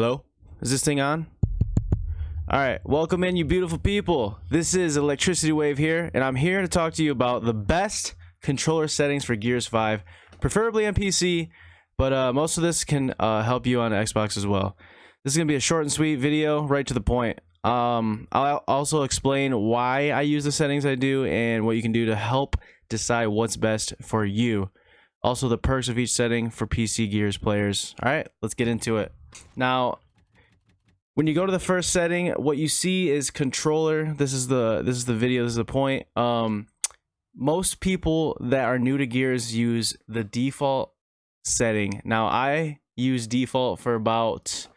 Hello? Is this thing on? Alright, welcome in, you beautiful people. This is ElectricityWave here, and I'm here to talk to you about the best controller settings for Gears 5, preferably on PC, but most of this can help you on Xbox as well. This is going to be a short and sweet video, right to the point. I'll also explain why I use the settings I do and what you can do to help decide what's best for you. Also, the perks of each setting for PC Gears players. Alright, let's get into it. Now, when you go to the first setting, what you see is controller. This is the video, this is the point. Most people that are new to Gears use the default setting. Now, I use default for about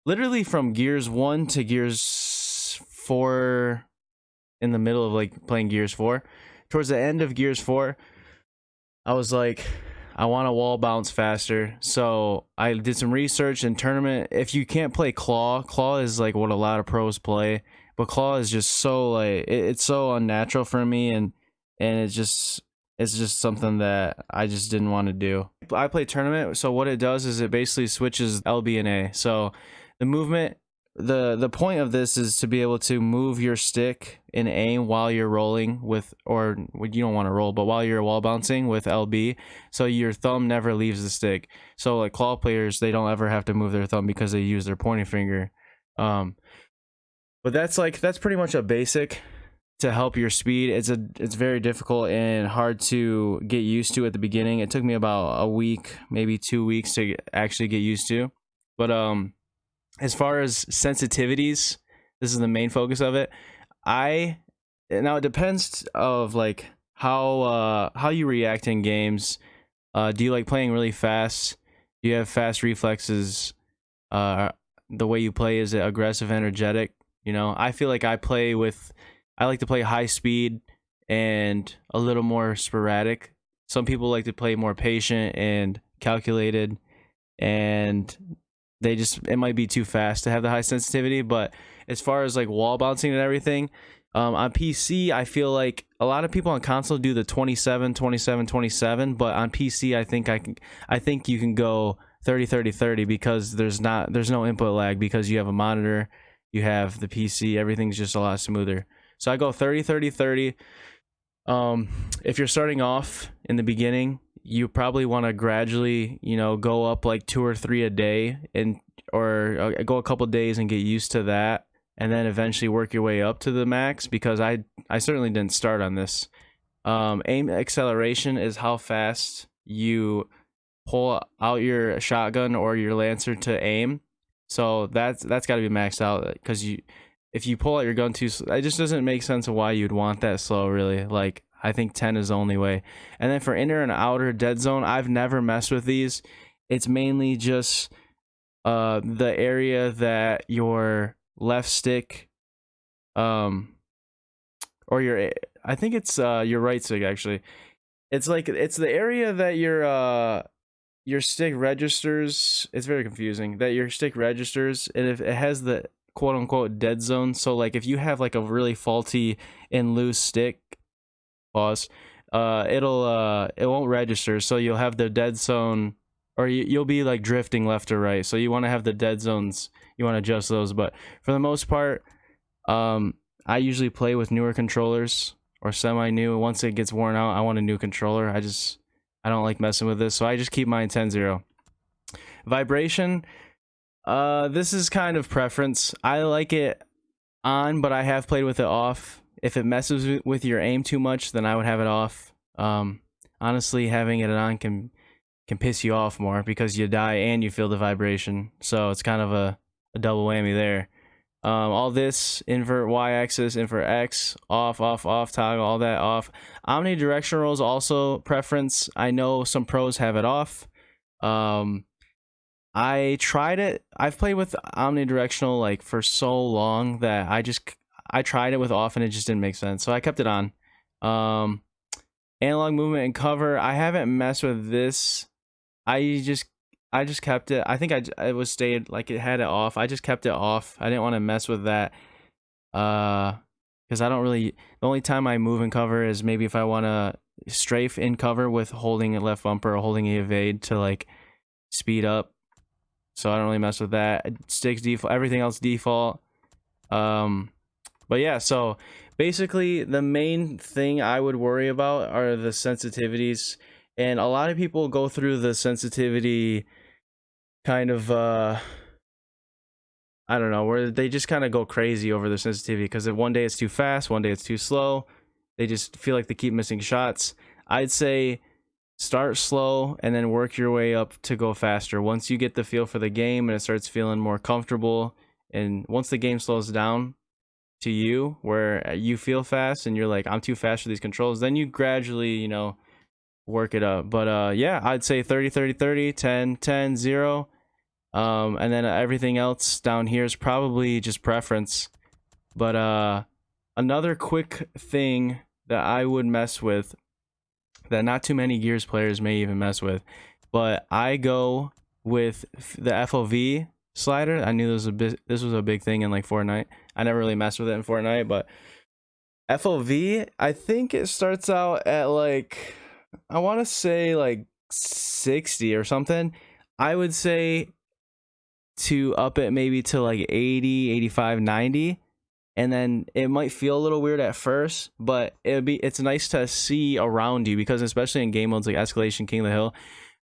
literally from Gears 1 to Gears 4, in the middle of like playing Gears 4. Towards the end of Gears 4, I was like, I want to wall bounce faster, so I did some research in tournament. If you can't play claw is like what a lot of pros play, but claw is just so like it's so unnatural for me, and it's just something that I just didn't want to do. I play tournament, so what it does is it basically switches LB and A. So the movement, the point of this is to be able to move your stick in aim while you're rolling with, or you don't want to roll, but while you're wall bouncing with LB, so your thumb never leaves the stick. So like claw players, they don't ever have to move their thumb because they use their pointing finger. But that's pretty much a basic to help your speed. It's very difficult and hard to get used to at the beginning. It took me about a week, maybe 2 weeks to actually get used to. But as far as sensitivities, this is the main focus of it. Now it depends of like how you react in games. Do you like playing really fast? Do you have fast reflexes? The way you play, is it aggressive, energetic? You know, I feel like I like to play high speed and a little more sporadic. Some people like to play more patient and calculated, and it might be too fast to have the high sensitivity. But as far as like wall bouncing and everything, on PC, I feel like a lot of people on console do the 27, 27, 27, but on PC, I think you can go 30, 30, 30 because there's no input lag because you have a monitor, you have the PC, everything's just a lot smoother. So I go 30, 30, 30. If you're starting off in the beginning, you probably want to gradually, go up like 2 or 3 a day, or go a couple days and get used to that, and then eventually work your way up to the max, because I certainly didn't start on this. Aim acceleration is how fast you pull out your shotgun or your lancer to aim. So that's got to be maxed out, because if you pull out your gun too slow, it just doesn't make sense of why you'd want that slow, really. Like, I think 10 is the only way. And then for inner and outer dead zone, I've never messed with these. It's mainly just the area that your left stick, or I think it's your right stick actually. It's the area that your stick registers. It's very confusing that your stick registers, and if it has the quote unquote dead zone. So like if you have like a really faulty and loose stick, pause, it won't register, so you'll have the dead zone, or you'll be like drifting left or right. So you want to have the dead zones, you want to adjust those. But for the most part, I usually play with newer controllers or semi-new. Once it gets worn out, I want a new controller. I don't like messing with this, so I just keep mine 10-0. Vibration, this is kind of preference. I like it on, but I have played with it off. If it messes with your aim too much, then I would have it off. Honestly, having it on can piss you off more, because you die and you feel the vibration. So it's kind of a double whammy there. All this, invert Y-axis, invert X, off, off, off, toggle, all that off. Omnidirectional is also preference. I know some pros have it off. I tried it. I've played with omnidirectional like for so long that I tried it with off and it just didn't make sense, so I kept it on. Analog movement and cover, I haven't messed with this. I just kept it. I think it was stayed like it had it off. I just kept it off. I didn't want to mess with that, because I don't really. The only time I move and cover is maybe if I want to strafe in cover with holding a left bumper or holding a evade to like speed up. so I don't really mess with that. Sticks default, everything else default. But yeah, so basically the main thing I would worry about are the sensitivities, and a lot of people go through the sensitivity kind of I don't know, where they just kind of go crazy over the sensitivity because one day it's too fast, one day it's too slow. They just feel like they keep missing shots. I'd say start slow and then work your way up to go faster. Once you get the feel for the game and it starts feeling more comfortable, and once the game slows down to you where you feel fast and you're like, I'm too fast for these controls, then you gradually, you know, work it up. But yeah, I'd say 30 30 30, 10 10 0. And then everything else down here is probably just preference. But another quick thing that I would mess with, that not too many Gears players may even mess with, but I go with the Fov slider. I knew this was a big thing in like Fortnite. I never really messed with it in Fortnite, but Fov, I think it starts out at like, I want to say like 60 or something. I would say to up it maybe to like 80, 85, 90. And then it might feel a little weird at first, but it's nice to see around you, because especially in game modes like Escalation, King of the Hill,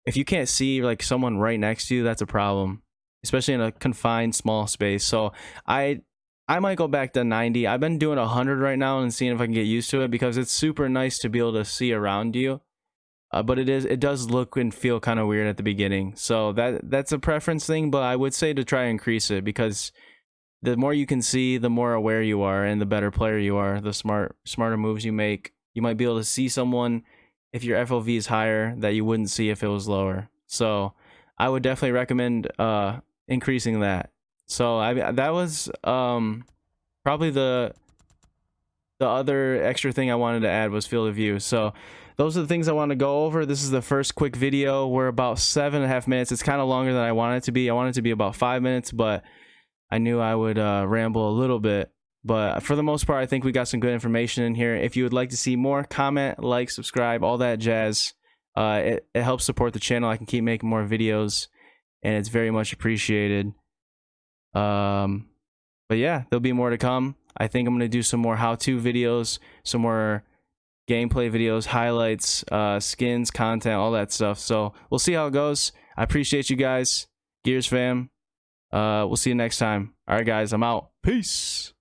if you can't see like someone right next to you, that's a problem, especially in a confined small space. So I might go back to 90. I've been doing 100 right now and seeing if I can get used to it, because it's super nice to be able to see around you. But it does look and feel kind of weird at the beginning. So that's a preference thing, but I would say to try and increase it, because the more you can see, the more aware you are, and the better player you are, the smarter moves you make. You might be able to see someone if your FOV is higher that you wouldn't see if it was lower. So I would definitely recommend increasing that. So that was probably the other extra thing I wanted to add was field of view. So those are the things I want to go over. This is the first quick video. We're about 7.5 minutes. It's kind of longer than I want it to be. I want it to be about 5 minutes, but I knew I would ramble a little bit. But for the most part, I think we got some good information in here. If you would like to see more, comment, like, subscribe, all that jazz. It helps support the channel. I can keep making more videos, and it's very much appreciated. But yeah, there'll be more to come. I think I'm going to do some more how-to videos, some more gameplay videos, highlights, skins, content, all that stuff. So we'll see how it goes. I appreciate you guys. Gears fam. We'll see you next time. All right, guys, I'm out. Peace.